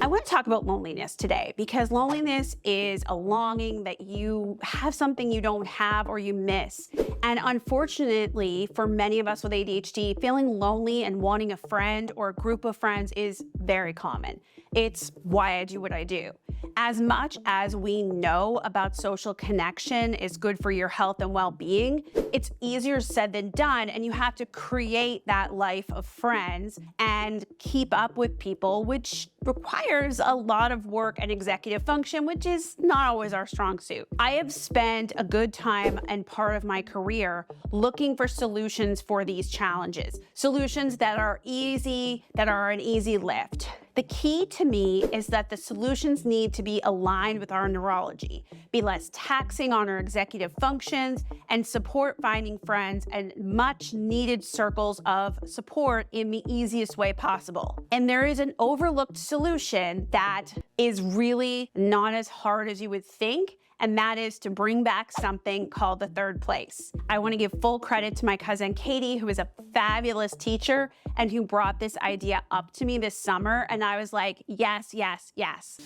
I want to talk about loneliness today because loneliness is a longing that you have something you don't have or you miss. And unfortunately, for many of us with ADHD, feeling lonely and wanting a friend or a group of friends is very common. It's why I do what I do. As much as we know about social connection is good for your health and well-being, it's easier said than done, and you have to create that life of friends and keep up with people, which requires a lot of work and executive function, which is not always our strong suit. I have spent a good time and part of my career looking for solutions for these challenges, solutions that are easy, that are an easy lift. The key to me is that the solutions need to be aligned with our neurology, be less taxing on our executive functions, and support finding friends and much needed circles of support in the easiest way possible. And there is an overlooked solution that is really not as hard as you would think, and that is to bring back something called the third place. I want to give full credit to my cousin Katie, who is a fabulous teacher and who brought this idea up to me this summer, and I was like, yes, yes, yes.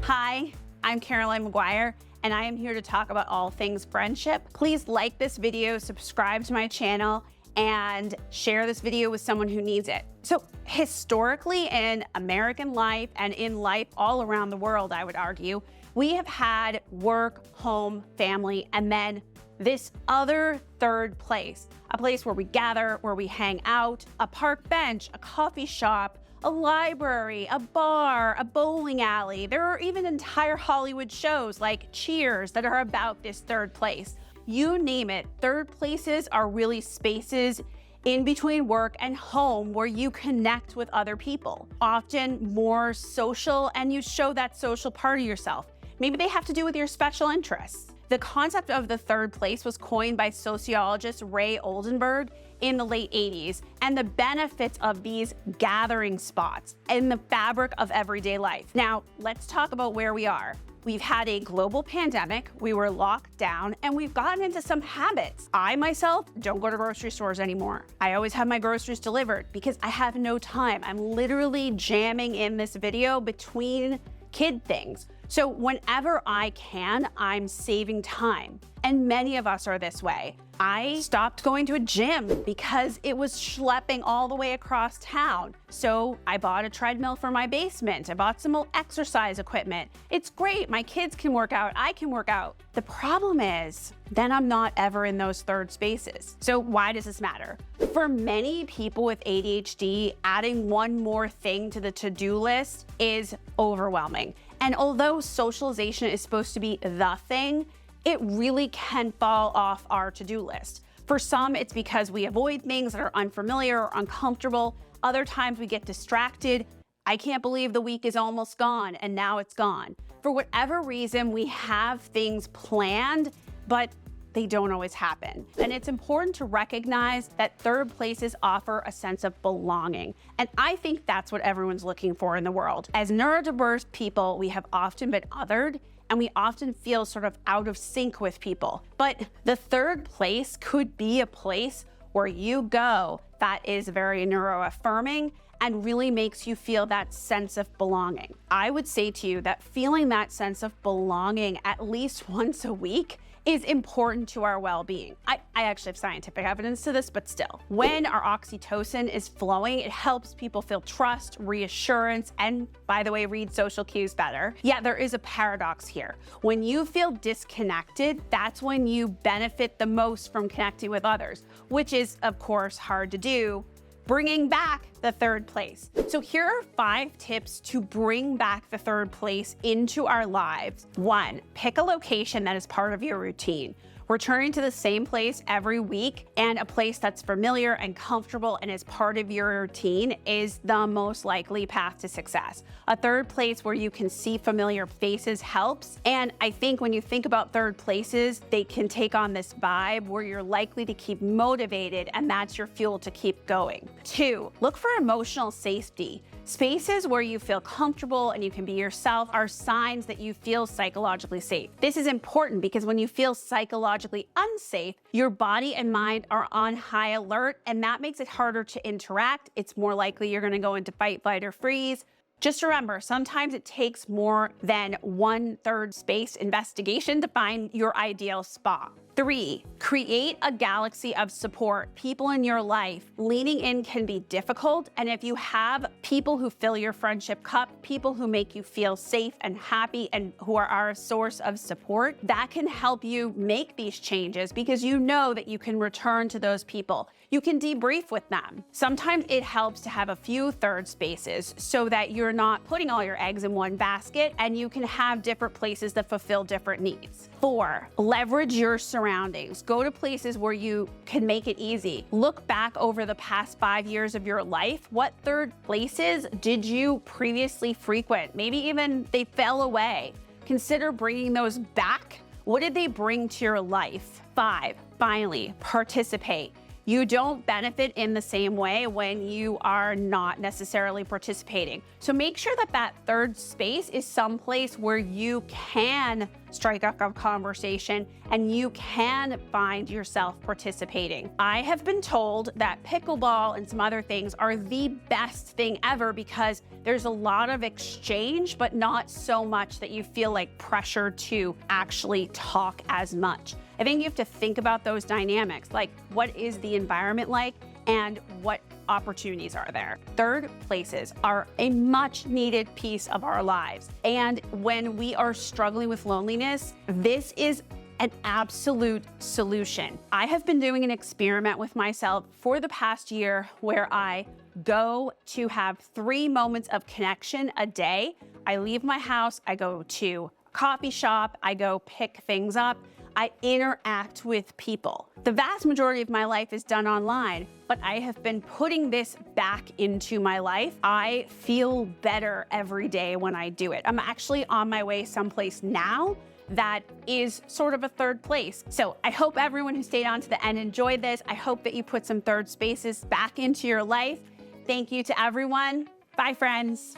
Hi, I'm Caroline Maguire, and I am here to talk about all things friendship. Please like this video, subscribe to my channel, and share this video with someone who needs it. So historically in American life and in life all around the world, I would argue, we have had work, home, family, and then this other third place, a place where we gather, where we hang out, a park bench, a coffee shop, a library, a bar, a bowling alley. There are even entire Hollywood shows like Cheers that are about this third place. You name it, third places are really spaces in between work and home where you connect with other people, often more social, and you show that social part of yourself. Maybe they have to do with your special interests. The concept of the third place was coined by sociologist Ray Oldenburg in the late 80s, and the benefits of these gathering spots in the fabric of everyday life. Now, let's talk about where we are. We've had a global pandemic, we were locked down, and we've gotten into some habits. I myself don't go to grocery stores anymore. I always have my groceries delivered because I have no time. I'm literally jamming in this video between kid things. So whenever I can, I'm saving time. And many of us are this way. I stopped going to a gym because it was schlepping all the way across town. So I bought a treadmill for my basement. I bought some exercise equipment. It's great. My kids can work out. I can work out. The problem is, then I'm not ever in those third spaces. So why does this matter? For many people with ADHD, adding one more thing to the to-do list is overwhelming. And although socialization is supposed to be the thing, it really can fall off our to-do list. For some, it's because we avoid things that are unfamiliar or uncomfortable. Other times we get distracted. I can't believe the week is almost gone and now it's gone. For whatever reason, we have things planned, but they don't always happen. And it's important to recognize that third places offer a sense of belonging. And I think that's what everyone's looking for in the world. As neurodiverse people, we have often been othered, and we often feel sort of out of sync with people. But the third place could be a place where you go that is very neuroaffirming and really makes you feel that sense of belonging. I would say to you that feeling that sense of belonging at least once a week is important to our well-being. I actually have scientific evidence to this, but still. When our oxytocin is flowing, it helps people feel trust, reassurance, and by the way, read social cues better. Yeah, there is a paradox here. When you feel disconnected, that's when you benefit the most from connecting with others, which is, of course, hard to do, bringing back the third place. So here are 5 tips to bring back the third place into our lives. 1, pick a location that is part of your routine. Returning to the same place every week and a place that's familiar and comfortable and is part of your routine is the most likely path to success. A third place where you can see familiar faces helps. And I think when you think about third places, they can take on this vibe where you're likely to keep motivated, and that's your fuel to keep going. 2, look for emotional safety. Spaces where you feel comfortable and you can be yourself are signs that you feel psychologically safe. This is important because when you feel psychologically unsafe, your body and mind are on high alert, and that makes it harder to interact. It's more likely you're gonna go into fight, flight, or freeze. Just remember, sometimes it takes more than 1/3 space investigation to find your ideal spot. 3, create a galaxy of support, people in your life. Leaning in can be difficult, and if you have people who fill your friendship cup, people who make you feel safe and happy and who are a source of support, that can help you make these changes because you know that you can return to those people. You can debrief with them. Sometimes it helps to have a few third spaces so that you're not putting all your eggs in one basket and you can have different places that fulfill different needs. 4, leverage your surroundings. Go to places where you can make it easy. Look back over the past 5 years of your life. What third places did you previously frequent? Maybe even they fell away. Consider bringing those back. What did they bring to your life? 5, finally, participate. You don't benefit in the same way when you are not necessarily participating. So make sure that that third space is someplace where you can strike up a conversation and you can find yourself participating. I have been told that pickleball and some other things are the best thing ever because there's a lot of exchange, but not so much that you feel like pressure to actually talk as much. I think you have to think about those dynamics, like what is the environment like and what opportunities are there. Third places are a much needed piece of our lives. And when we are struggling with loneliness, this is an absolute solution. I have been doing an experiment with myself for the past year where I go to have 3 moments of connection a day. I leave my house, I go to a coffee shop, I go pick things up, I interact with people. The vast majority of my life is done online, but I have been putting this back into my life. I feel better every day when I do it. I'm actually on my way someplace now that is sort of a third place. So I hope everyone who stayed on to the end enjoyed this. I hope that you put some third spaces back into your life. Thank you to everyone. Bye, friends.